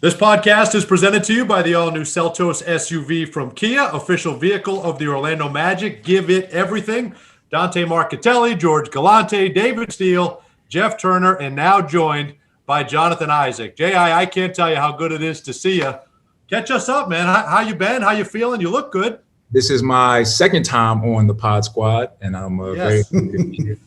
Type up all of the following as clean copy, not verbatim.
This podcast is presented to you by the all-new Seltos SUV from Kia, official vehicle of the Orlando Magic. Give it everything. Dante Marchitelli, George Galante, David Steele, Jeff Turner, and now joined by Jonathan Isaac. I can't tell you how good it is to see you. Catch us up, man. How you been? How you feeling? You look good. This is my second time on the Pod Squad, and I'm very happy to be here.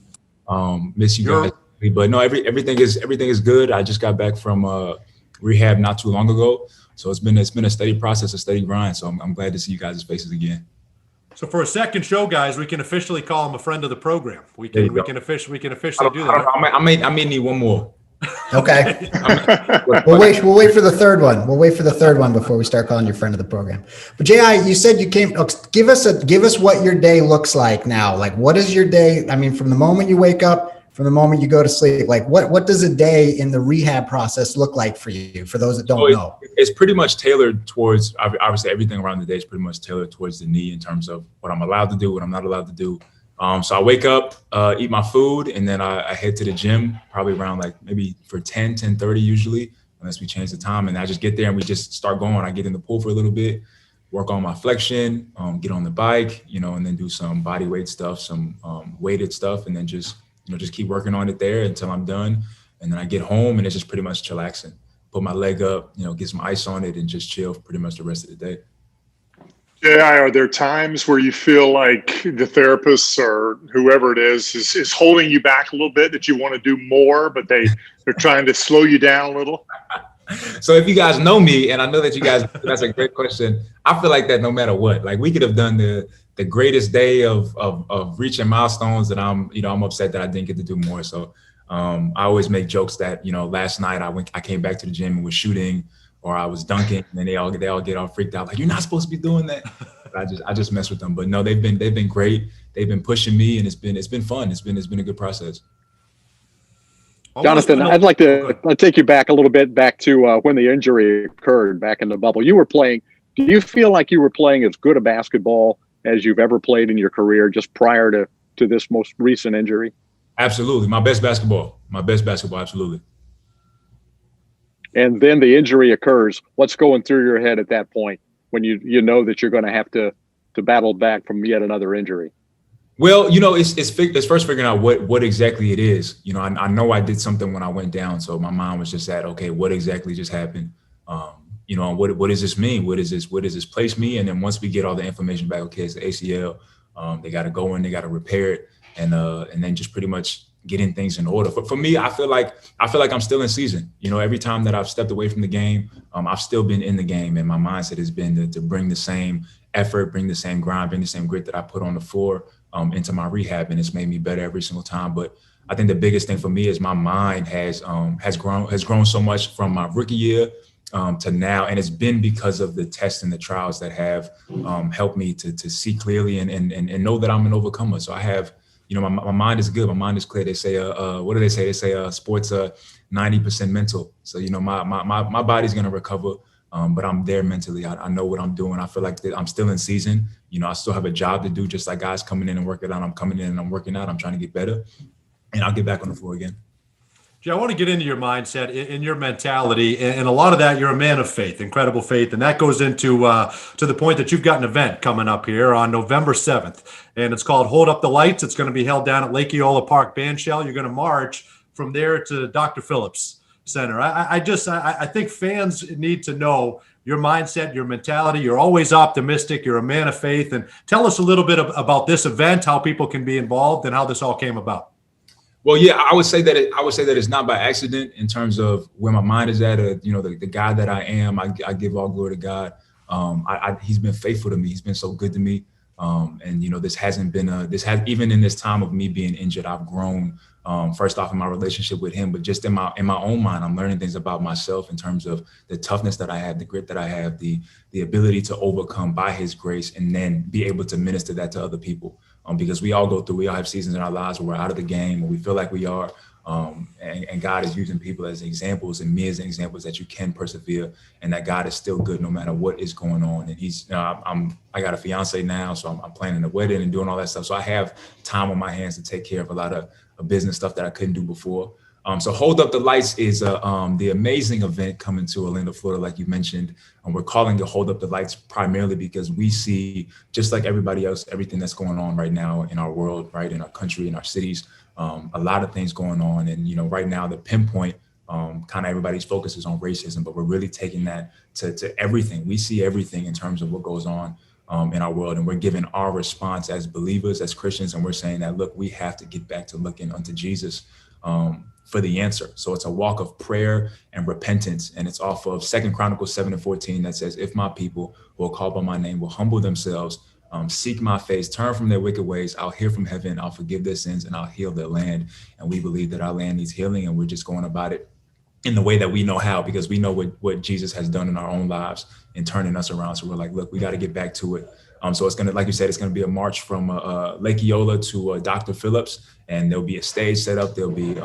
Miss you guys, but no, everything is good. I just got back from rehab not too long ago, so it's been a steady process, a steady grind. So I'm glad to see you guys' faces again. So for a second show, guys, we can officially call him a friend of the program. We can officially do that. I may need one more. Okay. We'll wait for the third one. We'll wait for the third one before we start calling you friend of the program. But J.I., you said you came. Give us what your day looks like now. Like, what is your day? I mean, from the moment you wake up, from the moment you go to sleep, like what does a day in the rehab process look like for you? For those that don't know, it's pretty much tailored towards, obviously everything around the day is pretty much tailored towards the knee in terms of what I'm allowed to do, what I'm not allowed to do. So I wake up, eat my food, and then I head to the gym probably around like maybe for 10:30 usually, unless we change the time. And I just get there and we just start going. I get in the pool for a little bit, work on my flexion, get on the bike, and then do some body weight stuff, some weighted stuff, and then just keep working on it there until I'm done. And then I get home and it's just pretty much chillaxing. Put my leg up, get some ice on it and just chill for pretty much the rest of the day. Yeah, are there times where you feel like the therapists or whoever it is holding you back a little bit, that you want to do more, but they're trying to slow you down a little? So if you guys know me, and I know that you guys, that's a great question. I feel like that no matter what, like we could have done the greatest day of reaching milestones, and I'm upset that I didn't get to do more. So I always make jokes that, last night I came back to the gym and was shooting, or I was dunking, and then they all get all freaked out, like, you're not supposed to be doing that. I just mess with them. But no, they've been great. They've been pushing me, and it's been fun. It's been a good process. Jonathan, I'd like to take you back a little bit back to when the injury occurred back in the bubble. You were playing. Do you feel like you were playing as good a basketball as you've ever played in your career just prior to this most recent injury? Absolutely. My best basketball, absolutely. And then the injury occurs. What's going through your head at that point when you know that you're going to have to battle back from yet another injury? Well, it's first figuring out what exactly it is. I know I did something when I went down, so my mind was just at, okay, what exactly just happened? What does this mean? What does this place me? And then once we get all the information back, okay, it's the ACL. They got to go in, they got to repair it, and then just pretty much getting things in order. For me, I feel like I'm still in season. Every time that I've stepped away from the game, I've still been in the game, and my mindset has been to bring the same effort, bring the same grind, bring the same grit that I put on the floor into my rehab, and it's made me better every single time. But I think the biggest thing for me is my mind has grown so much from my rookie year to now, and it's been because of the tests and the trials that have helped me to see clearly and know that I'm an overcomer. So I have, my mind is good, my mind is clear. They say, what do they say? They say sports are 90% mental. So my body's gonna recover, but I'm there mentally. I know what I'm doing. I feel like that I'm still in season. I still have a job to do, just like guys coming in and working out. I'm coming in and I'm working out. I'm trying to get better, and I'll get back on the floor again. Jay, I want to get into your mindset and your mentality, and a lot of that, you're a man of faith, incredible faith, and that goes into to the point that you've got an event coming up here on November 7th, and it's called Hold Up the Lights. It's going to be held down at Lake Eola Park Bandshell. You're going to march from there to Dr. Phillips Center. I think fans need to know your mindset, your mentality. You're always optimistic. You're a man of faith, and tell us a little bit about this event, how people can be involved, and how this all came about. Well, yeah, I would say that it's not by accident in terms of where my mind is at. The guy that I am, I give all glory to God. He's been faithful to me. He's been so good to me. And this hasn't been even in this time of me being injured, I've grown. First off in my relationship with him, but just in my own mind, I'm learning things about myself in terms of the toughness that I have, the grit that I have, the ability to overcome by his grace, and then be able to minister that to other people. Because we all have seasons in our lives where we're out of the game, or we feel like we are. And God is using people as examples, and me as examples that you can persevere, and that God is still good no matter what is going on. And I got a fiance now, so I'm planning a wedding and doing all that stuff. So I have time on my hands to take care of a lot of business stuff that I couldn't do before. So Hold Up the Lights is the amazing event coming to Orlando, Florida, like you mentioned. And we're calling it Hold Up the Lights primarily because we see, just like everybody else, everything that's going on right now in our world, right, in our country, in our cities, a lot of things going on. And, right now the pinpoint, kind of everybody's focus is on racism, but we're really taking that to everything. We see everything in terms of what goes on in our world, and we're giving our response as believers, as Christians, and we're saying that, look, we have to get back to looking unto Jesus for the answer. So it's a walk of prayer and repentance, and it's off of 2 Chronicles 7:14 that says, if my people who are called by my name will humble themselves, seek my face, turn from their wicked ways, I'll hear from heaven, I'll forgive their sins, and I'll heal their land. And we believe that our land needs healing, and we're just going about it in the way that we know how, because we know what Jesus has done in our own lives in turning us around. So we're like, look, we got to get back to it. So it's going to, like you said, it's going to be a march from Lake Eola to Dr. Phillips, and there'll be a stage set up. There'll be,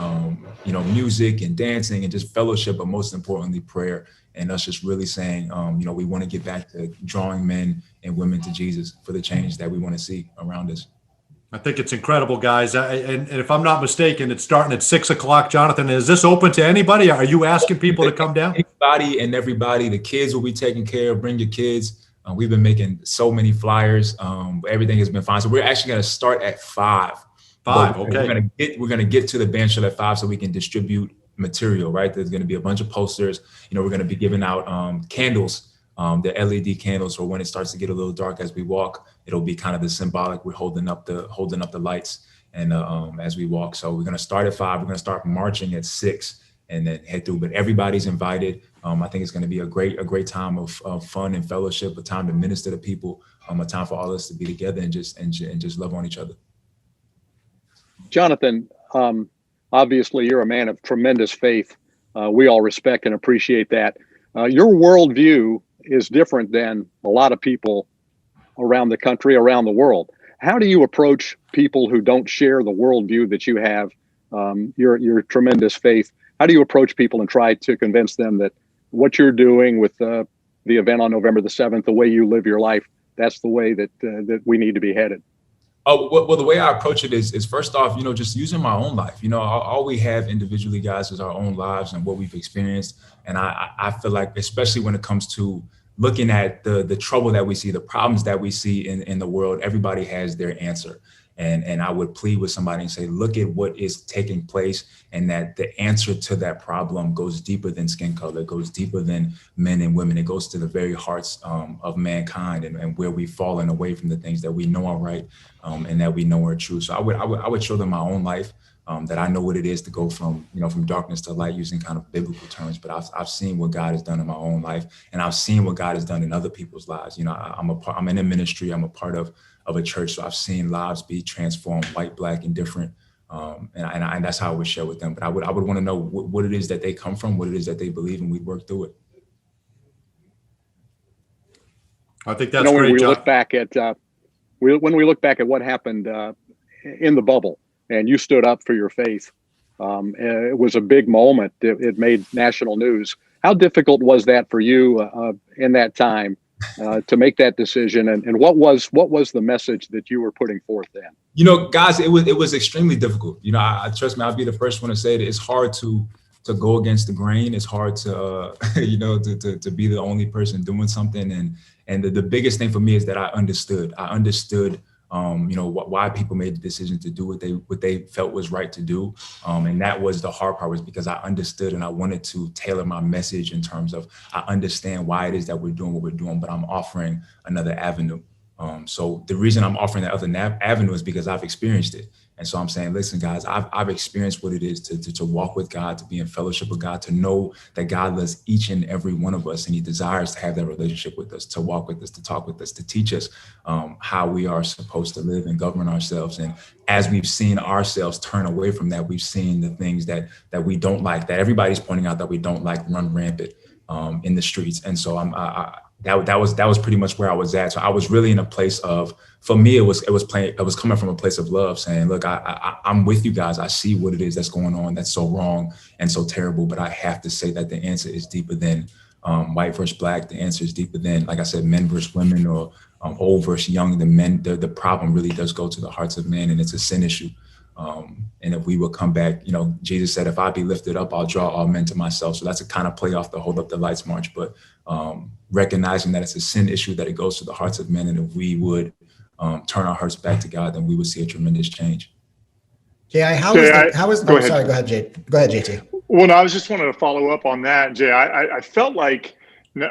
music and dancing and just fellowship, but most importantly, prayer. And us just really saying, we want to get back to drawing men and women to Jesus for the change that we want to see around us. I think it's incredible, guys. And if I'm not mistaken, it's starting at 6 o'clock. Jonathan, is this open to anybody? Are you asking people to come down? Anybody and everybody. The kids will be taken care of. Bring your kids. We've been making so many flyers. Everything has been fine. So we're actually going to start at 5. 5, okay. We're gonna get to the bandshell at 5 so we can distribute material. Right. There's going to be a bunch of posters. We're going to be giving out candles. The LED candles, so when it starts to get a little dark as we walk, it'll be kind of the symbolic. We're holding up the lights, and as we walk. So we're gonna start at 5. We're gonna start marching at 6, and then head through. But everybody's invited. I think it's gonna be a great time of fun and fellowship, a time to minister to people, a time for all of us to be together and just love on each other. Jonathan, obviously you're a man of tremendous faith. We all respect and appreciate that. Your worldview is different than a lot of people around the country, around the world. How do you approach people who don't share the worldview that you have, your tremendous faith? How do you approach people and try to convince them that what you're doing with the event on November the 7th, the way you live your life, that's the way that we need to be headed? Oh, well, the way I approach it is first off, just using my own life. All we have individually, guys, is our own lives and what we've experienced. And I feel like, especially when it comes to looking at the trouble that we see, the problems that we see in the world, everybody has their answer. And I would plead with somebody and say, look at what is taking place, and that the answer to that problem goes deeper than skin color, it goes deeper than men and women. It goes to the very hearts of mankind and where we've fallen away from the things that we know are right and that we know are true. So I would show them my own life, that I know what it is to go from darkness to light, using kind of biblical terms. But I've seen what God has done in my own life, and I've seen what God has done in other people's lives. I'm in a ministry. I'm a part of a church. So I've seen lives be transformed, white, black, and different. And that's how I would share with them. But I would want to know what it is that they come from, what it is that they believe, and we'd work through it. I think that's when great. We look back at when we look back at what happened in the bubble, and you stood up for your faith, it was a big moment. It made national news. How difficult was that for you in that time to make that decision? And what was the message that you were putting forth then? Guys, it was extremely difficult. I trust me, I'll be the first one to say that it's hard to go against the grain. It's hard to, to be the only person doing something. And the biggest thing for me is that I understood. Why people made the decision to do what they felt was right to do. And that was the hard part, was because I understood, and I wanted to tailor my message in terms of, I understand why it is that we're doing what we're doing, but I'm offering another avenue. So the reason I'm offering that other avenue is because I've experienced it. And so I'm saying, listen, guys, I've experienced what it is to walk with God, to be in fellowship with God, to know that God loves each and every one of us, and he desires to have that relationship with us, to walk with us, to talk with us, to teach us how we are supposed to live and govern ourselves. And as we've seen ourselves turn away from that, we've seen the things that we don't like, that everybody's pointing out that we don't like, run rampant in the streets. And so that was pretty much where I was at. So I was really in a place of, for me, it was coming from a place of love, saying, look, I'm with you guys. I see what it is that's going on, that's so wrong and so terrible. But I have to say that the answer is deeper than white versus black. The answer is deeper than, like I said, men versus women, or old versus young. The problem really does go to the hearts of men, and it's a sin issue. And if we would come back, Jesus said, if I be lifted up, I'll draw all men to myself. So that's a kind of play off the Hold Up the Lights march, but recognizing that it's a sin issue, that it goes to the hearts of men. And if we would turn our hearts back to God, then we would see a tremendous change. Jay, how is go ahead. Sorry, go ahead, JT. Well, no, I was just wanted to follow up on that, Jay. I felt like,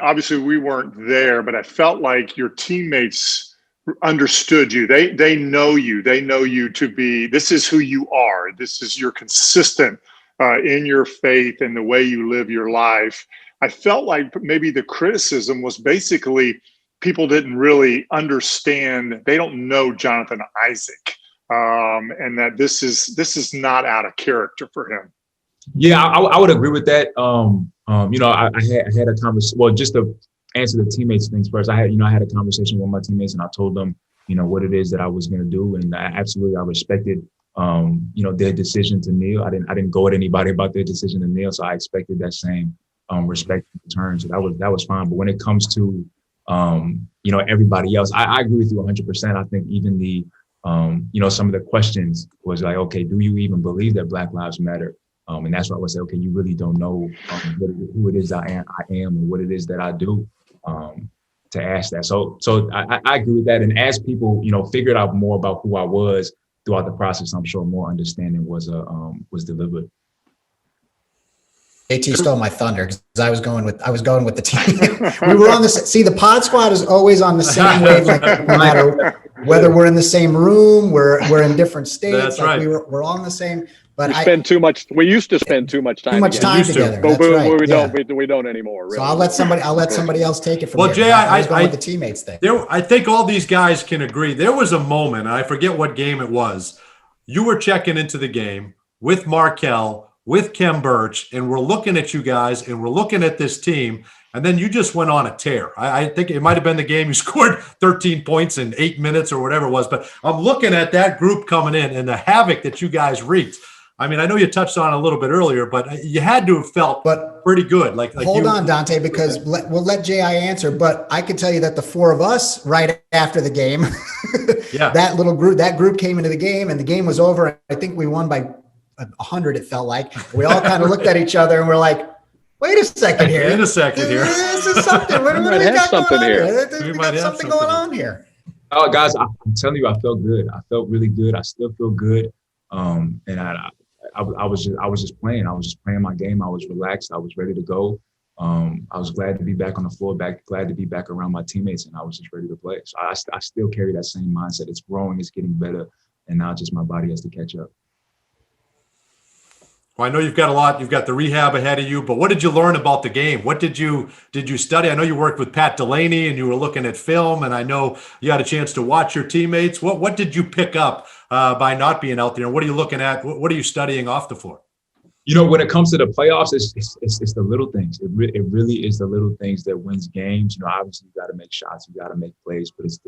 obviously we weren't there, but I felt like your teammates understood you. They know you. They know you to be, this is who you are. This is, you're consistent in your faith and the way you live your life. I felt like maybe the criticism was basically people didn't really understand. They don't know Jonathan Isaac, and that this is not out of character for him. Yeah, I would agree with that. I had a conversation. Well, just to answer the teammates things first, I had a conversation with my teammates, and I told them, what it is that I was going to do, and I respected, their decision to kneel. I didn't go at anybody about their decision to kneel, so I expected that same respect in return. So that was fine. But when it comes to everybody else, I agree with you 100%. I think even the some of the questions was like, okay, do you even believe that Black Lives Matter? And that's why I would say, okay, you really don't know who it is I am and what it is that I do to ask that. So I agree with that. And as people, figured out more about who I was throughout the process, I'm sure more understanding was delivered. JT stole my thunder because I was going with the team. We were on this. See, the pod squad is always on the same wavelength, no matter whether we're in the same room, we're in different states. That's right. We're all in the same. But we used to spend too much time together. But That's we don't anymore. Really. So I'll let somebody else take it from here. Well, Jay, I was going with the teammates thing. I think all these guys can agree. There was a moment, and I forget what game it was. You were checking into the game with Markel, with Kem Birch, and we're looking at you guys, and we're looking at this team, and then you just went on a tear. I think it might have been the game you scored 13 points in 8 minutes or whatever it was, but I'm looking at that group coming in and the havoc that you guys wreaked. I mean, I know you touched on it a little bit earlier, but you had to have felt pretty good. Like hold on, Dante, because we'll let J.I. answer. But I can tell you that the four of us, right after the game, that group came into the game, and the game was over. I think we won by 100. It felt like we all kind of looked at each other and we're like, "Wait a second here. This is something. What do we got something going here? on here? We got something going on here." Oh, guys, I'm telling you, I felt good. I felt really good. I still feel good. And I was just playing. I was just playing my game. I was relaxed. I was ready to go. I was glad to be back on the floor, glad to be back around my teammates, and I was just ready to play. So I still carry that same mindset. It's growing, it's getting better, and now just my body has to catch up. Well, I know you've got a lot. You've got the rehab ahead of you, but what did you learn about the game? What did you study? I know you worked with Pat Delaney and you were looking at film, and I know you had a chance to watch your teammates. What did you pick up by not being out there? And what are you looking at? What are you studying off the floor? When it comes to the playoffs, it's the little things. It really is the little things that wins games. Obviously you got to make shots, you got to make plays, but it's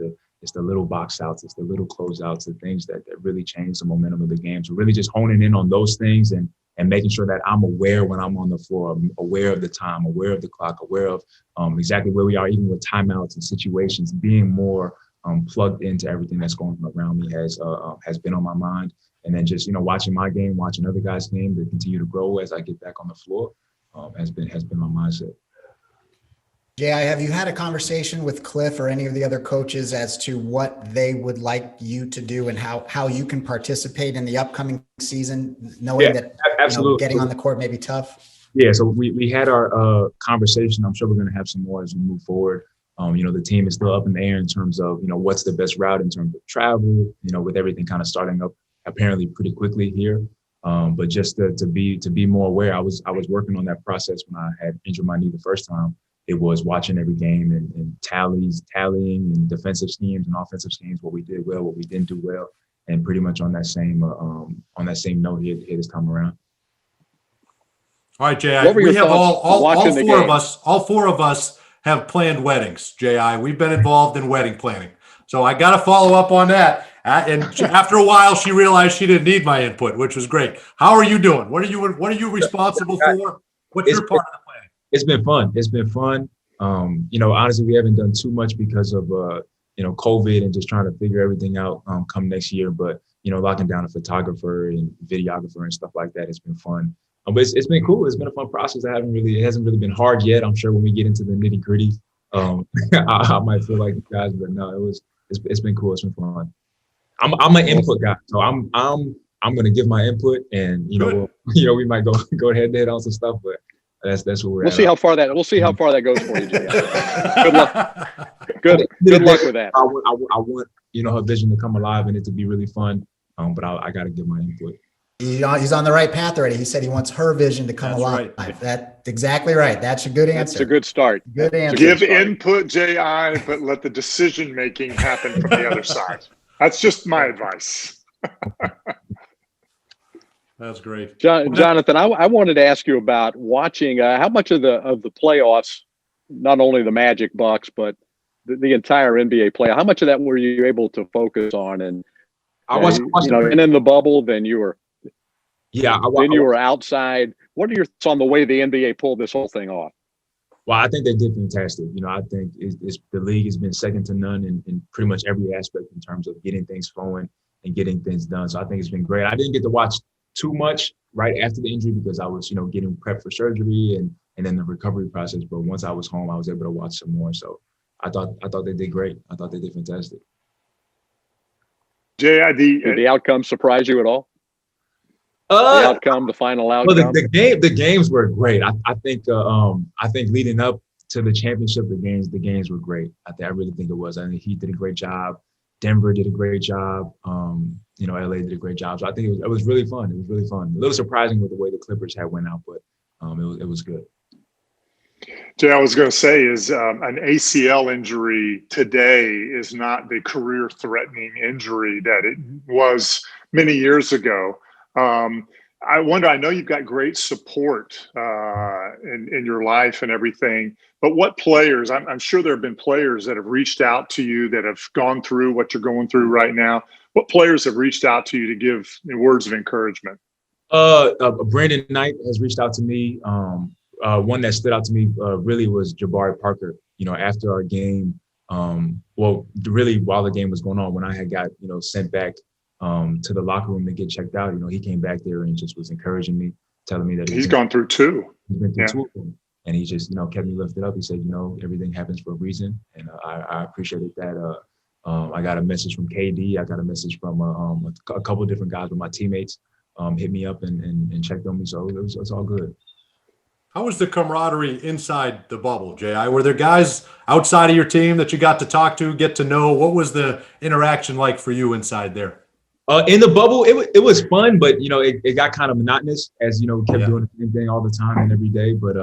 the little box outs, it's the little closeouts, the things that really change the momentum of the game. So really just honing in on those things and making sure that I'm aware when I'm on the floor, I'm aware of the time, aware of the clock, aware of exactly where we are, even with timeouts and situations, being more plugged into everything that's going on around me has been on my mind. And then just, watching my game, watching other guys' game to continue to grow as I get back on the floor has been my mindset. Jay, have you had a conversation with Cliff or any of the other coaches as to what they would like you to do and how you can participate in the upcoming season, knowing that absolutely. Getting on the court may be tough? Yeah, so we had our conversation. I'm sure we're going to have some more as we move forward. The team is still up in the air in terms of, what's the best route in terms of travel, with everything kind of starting up apparently pretty quickly here. But just to be more aware, I was working on that process when I had injured my knee the first time. It was watching every game and tallying and defensive schemes and offensive schemes, what we did well, what we didn't do well, and pretty much on that same note here this time around. All right, J.I. We have all four of us have planned weddings, J.I. We've been involved in wedding planning. So I got to follow up on that. And after a while, she realized she didn't need my input, which was great. How are you doing? What are you responsible for? What's your part of the plan? It's been fun. It's been fun. Honestly, we haven't done too much because of, COVID and just trying to figure everything out come next year. But, locking down a photographer and videographer and stuff like that. It's been fun. But it's been cool. It's been a fun process. It hasn't really been hard yet. I'm sure when we get into the nitty gritty, I might feel like you guys, but no, it's been cool. It's been fun. I'm an input guy, so I'm gonna give my input, and we might go head to head on some stuff, but that's where we'll see how far that goes for you, Jay. Good luck. Good luck with that. I want her vision to come alive and it to be really fun. But I got to give my input. He's on the right path already. He said he wants her vision to come alive. Right. That's exactly right. That's a good answer. That's a good start. Good answer. Give input, J.I., but let the decision making happen from the other side. That's just my advice. That's great. Jonathan, I wanted to ask you about watching how much of the playoffs, not only the Magic Bucks, but the entire NBA playoff, how much of that were you able to focus on? And I watched and in the bubble, then you were you were outside. What are your thoughts on the way the NBA pulled this whole thing off? Well, I think they did fantastic. I think the league has been second to none in pretty much every aspect in terms of getting things flowing and getting things done. So I think it's been great. I didn't get to watch too much right after the injury because I was, getting prepped for surgery and then the recovery process. But once I was home, I was able to watch some more. So I thought they did great. I thought they did fantastic. Did the outcome surprise you at all? The final outcome. Well, the games were great. I think leading up to the championship, the games were great. I really think it was. I think Heat did a great job. Denver did a great job. LA did a great job. So I think it was really fun. It was really fun. A little surprising with the way the Clippers had went out, but it was good. Jay, I was going to say is an ACL injury today is not the career-threatening injury that it was many years ago. I wonder, I know you've got great support in your life and everything, but what players, I'm sure there have been players that have reached out to you that have gone through what you're going through right now. What players have reached out to you to give words of encouragement? Brandon Knight has reached out to me. One that stood out to me really was Jabari Parker. After our game, really while the game was going on, when I had got sent back to the locker room to get checked out, he came back there and just was encouraging me, telling me that he's gone through two. He's been through two of them, and he just kept me lifted up. He said, everything happens for a reason, and I appreciated that. I got a message from KD. I got a message from a couple of different guys with my teammates. Hit me up and checked on me, so it's all good. How was the camaraderie inside the bubble, J.I.? Were there guys outside of your team that you got to talk to, get to know? What was the interaction like for you inside there? In the bubble, it was fun, but it got kind of monotonous as we kept doing the same thing all the time and every day. But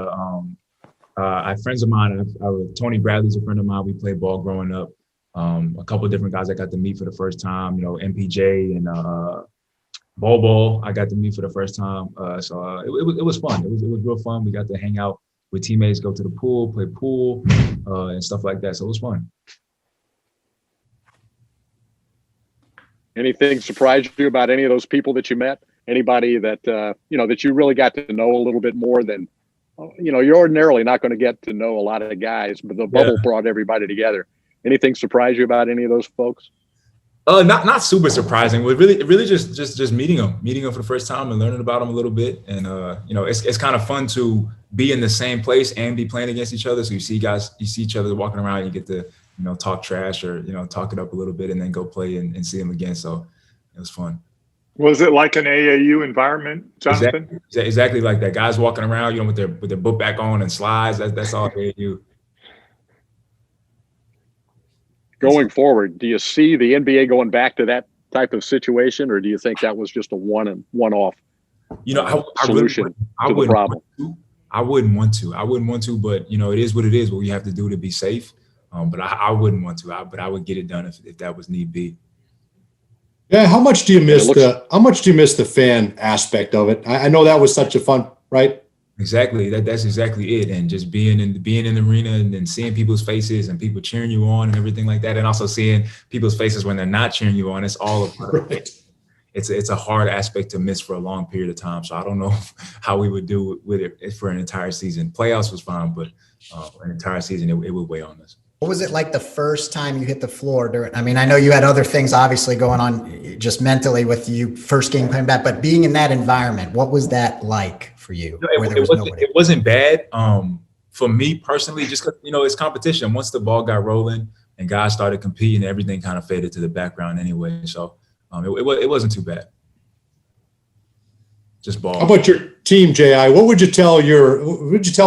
friends of mine, Tony Bradley's a friend of mine. We played ball growing up. A couple of different guys I got to meet for the first time. MPJ and Bobo, I got to meet for the first time. So it was fun. It was real fun. We got to hang out with teammates, go to the pool, play pool, and stuff like that. So it was fun. Anything surprised you about any of those people that you met? Anybody that that you really got to know a little bit more than you're ordinarily not going to get to know a lot of the guys, but the bubble brought everybody together. Anything surprise you about any of those folks? Not super surprising. We're really just meeting them for the first time and learning about them a little bit. And it's kind of fun to be in the same place and be playing against each other. So you see each other walking around, you get to talk trash or talk it up a little bit, and then go play and see them again. So it was fun. Was it like an AAU environment, Jonathan? Exactly like that. Guys walking around, with their book back on and slides. That's all AAU. Going forward, do you see the NBA going back to that type of situation, or do you think that was just a one-off solution to the problem? I wouldn't want to, but it is what it is. What we have to do to be safe. But I wouldn't want to. But I would get it done if that was need be. Yeah, how much do you miss the fan aspect of it? I know that was such a fun, right? Exactly. That's exactly it. And just being in the arena and then seeing people's faces and people cheering you on and everything like that, and also seeing people's faces when they're not cheering you on. It's all a part of it. It's a hard aspect to miss for a long period of time. So I don't know how we would do with it for an entire season. Playoffs was fine, but an entire season it would weigh on us. What was it like the first time you hit the floor during, I mean, I know you had other things obviously going on just mentally with you first game coming back, but being in that environment, what was that like for you? It wasn't bad. For me personally, just because, it's competition. Once the ball got rolling and guys started competing, everything kind of faded to the background anyway. So it wasn't too bad. Just ball. How about your team, J.I.? What would you tell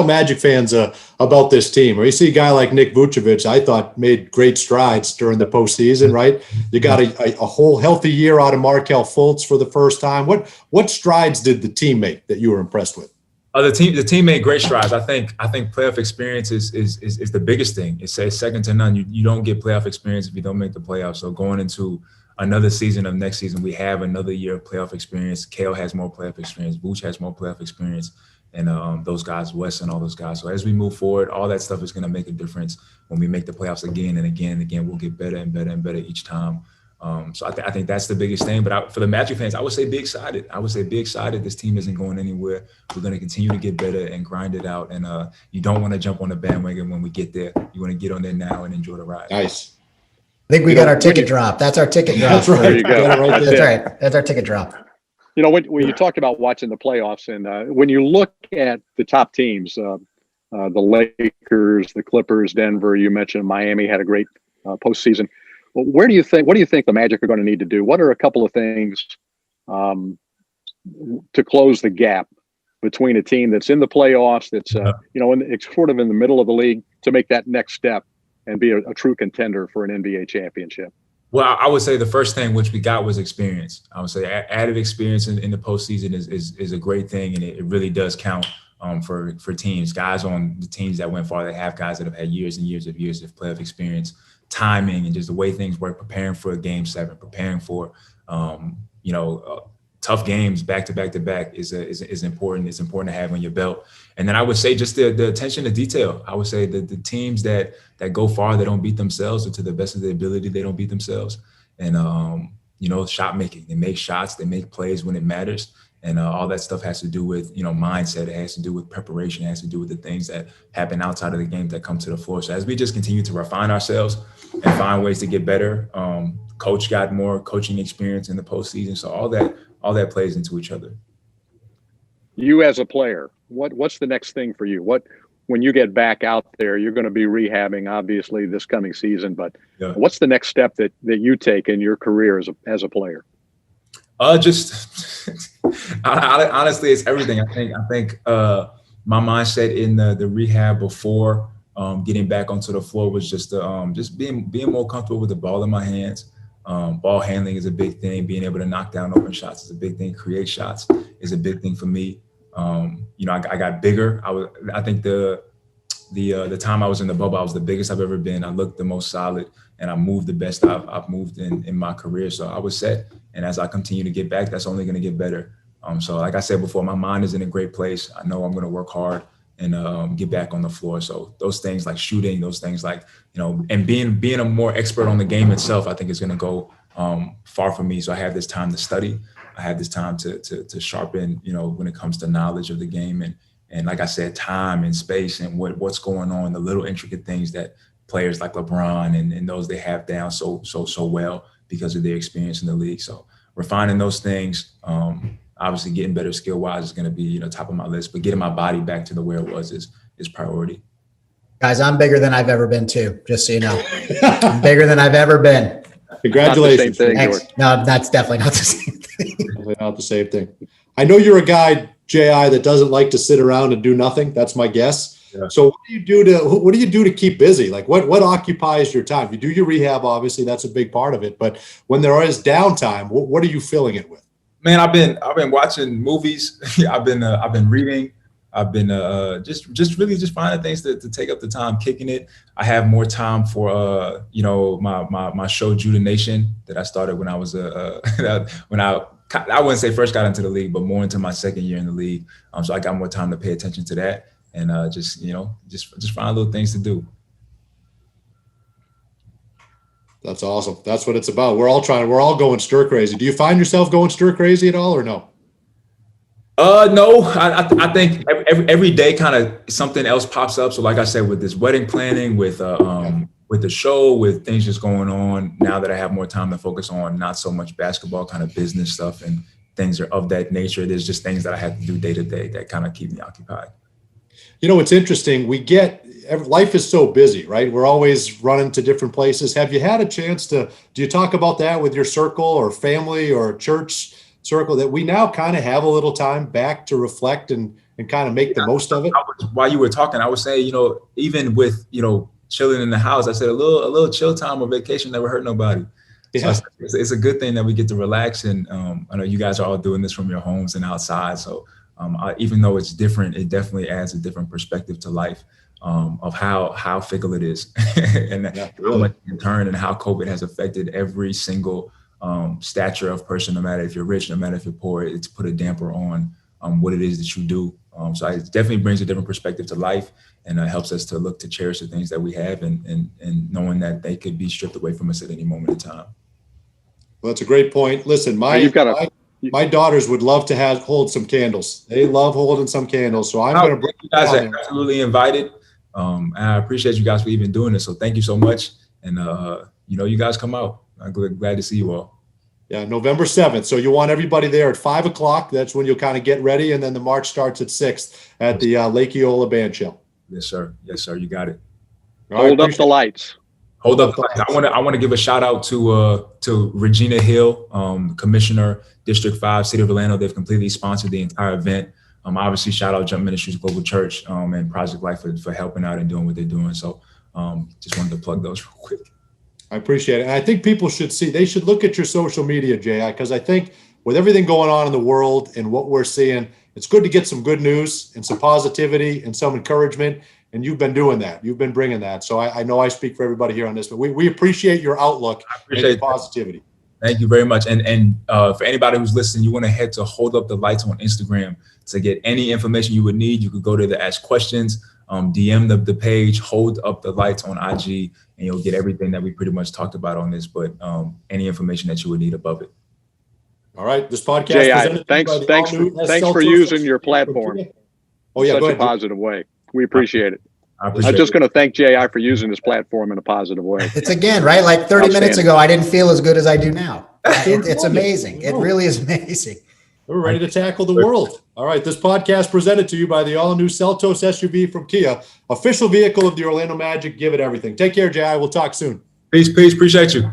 Magic fans about this team? Or you see a guy like Nick Vucevic, I thought made great strides during the postseason, right? You got a whole healthy year out of Markelle Fultz for the first time. What strides did the team make that you were impressed with? The team made great strides. I think playoff experience is the biggest thing. It's second to none. You don't get playoff experience if you don't make the playoffs. So going into another season of next season, we have another year of playoff experience. Kale has more playoff experience. Vooch has more playoff experience, and those guys, Wes and all those guys. So as we move forward, all that stuff is going to make a difference when we make the playoffs again and again and again. We'll get better and better and better each time. So I think that's the biggest thing. But for the Magic fans, I would say be excited. This team isn't going anywhere. We're going to continue to get better and grind it out. And you don't want to jump on the bandwagon when we get there. You want to get on there now and enjoy the ride. Nice. I think we got our ticket drop. That's our ticket drop. That's right. There you go. That's right. That's our ticket drop. When you talked about watching the playoffs, and when you look at the top teams, the Lakers, the Clippers, Denver, you mentioned Miami had a great postseason. Well, what do you think the Magic are going to need to do? What are a couple of things to close the gap between a team that's in the playoffs, that's it's sort of in the middle of the league, to make that next step and be a true contender for an NBA championship? Well, I would say the first thing which we got was experience. I would say added experience in the postseason is a great thing, and it really does count for teams. Guys on the teams that went far, they have guys that have had years and years of playoff experience, timing, and just the way things work, preparing for a game 7, preparing for tough games back to back to back is important. It's important to have on your belt. And then I would say just the attention to detail. I would say that the teams that go far, they don't beat themselves, or to the best of their ability, they don't beat themselves. And shot making, they make shots, they make plays when it matters. And all that stuff has to do with, mindset. It has to do with preparation. It has to do with the things that happen outside of the game that come to the floor. So as we just continue to refine ourselves and find ways to get better, coach got more coaching experience in the postseason. So all that plays into each other. You as a player, what's the next thing for you? When you get back out there, you're going to be rehabbing, obviously, this coming season. But what's the next step that you take in your career as a player? Honestly, it's everything. I think my mindset in the rehab before getting back onto the floor was just being more comfortable with the ball in my hands. Ball handling is a big thing. Being able to knock down open shots is a big thing. Create shots is a big thing for me. I got bigger. I think the time I was in the bubble, I was the biggest I've ever been. I looked the most solid, and I moved the best I've moved in my career. So I was set. And as I continue to get back, that's only going to get better. So like I said before, my mind is in a great place. I know I'm going to work hard and get back on the floor. So those things like shooting, those things like, and being a more expert on the game itself, I think is going to go far for me. So I have this time to study. I have this time to sharpen, when it comes to knowledge of the game. And like I said, time and space and what's going on, the little intricate things that players like LeBron and those they have down so well because of their experience in the league. So refining those things, obviously getting better skill wise is going to be, top of my list, but getting my body back to where it was is priority. Guys, I'm bigger than I've ever been too, just so you know. I'm bigger than I've ever been. Congratulations. No, that's definitely not the same thing. Definitely not the same thing. I know you're a guy, J.I., that doesn't like to sit around and do nothing. That's my guess. Yeah. So what do you do to keep busy? Like what occupies your time? You do your rehab, obviously, that's a big part of it. But when there is downtime, what are you filling it with? Man, I've been watching movies. I've been reading. I've been just really finding things to take up the time, kicking it. I have more time for my show Judah Nation that I started when I was when I wouldn't say first got into the league, but more into my second year in the league. So I got more time to pay attention to that and just find little things to do. That's awesome. That's what it's about. We're all going stir crazy. Do you find yourself going stir crazy at all or no? No, I think every day kind of something else pops up. So like I said, with this wedding planning, with with the show, with things just going on, now that I have more time to focus on not so much basketball, kind of business stuff and things are of that nature. There's just things that I have to do day to day that kind of keep me occupied. You know, it's interesting. Life is so busy, right? We're always running to different places. Have you had a chance do you talk about that with your circle or family or church circle, that we now kind of have a little time back to reflect and kind of make the most of it? While you were talking, I was saying, even with, chilling in the house, I said a little chill time or vacation never hurt nobody. Yeah. So it's a good thing that we get to relax. And I know you guys are all doing this from your homes and outside. So even though it's different, it definitely adds a different perspective to life of how fickle it is and how much in turn and how COVID has affected every single stature of person, no matter if you're rich, no matter if you're poor. It's put a damper on what it is that you do. So it definitely brings a different perspective to life, and helps us to look to cherish the things that we have and knowing that they could be stripped away from us at any moment in time. Well, that's a great point. Listen, my daughters would love to hold some candles. They love holding some candles. So I'm going to bring you guys are absolutely invited. And I appreciate you guys for even doing this. So thank you so much. And, you guys come out. I'm glad to see you all. Yeah, November 7th. So you want everybody there at 5 o'clock. That's when you'll kind of get ready. And then the march starts at 6 at the Lake Eola Band Shell. Yes, sir. Yes, sir. You got it. Hold up the lights. Hold up. I want to give a shout out to Regina Hill, Commissioner, District 5, City of Orlando. They've completely sponsored the entire event. Obviously, shout out Jump Ministries Global Church and Project Life for helping out and doing what they're doing. So just wanted to plug those real quick. I appreciate it. And I think people they should look at your social media, J.I., because I think with everything going on in the world and what we're seeing, it's good to get some good news and some positivity and some encouragement. And you've been doing that. You've been bringing that. So I know I speak for everybody here on this, but we appreciate your outlook and your positivity. Thank you very much. And for anybody who's listening, you want to head to Hold Up the Lights on Instagram to get any information you would need. You could go to the Ask Questions, DM the page, Hold Up the Lights on IG, and you'll get everything that we pretty much talked about on this, but any information that you would need above it. All right. This podcast. J.I., thanks for using your platform. Oh, yeah. In such a positive way. We appreciate it. I'm just going to thank J.I. for using this platform in a positive way. It's again, right? Like 30 minutes ago, I didn't feel as good as I do now. It's amazing. It really is amazing. We're ready to tackle the world. All right. This podcast presented to you by the all-new Seltos SUV from Kia, official vehicle of the Orlando Magic. Give it everything. Take care, J.I. We'll talk soon. Peace. Appreciate you.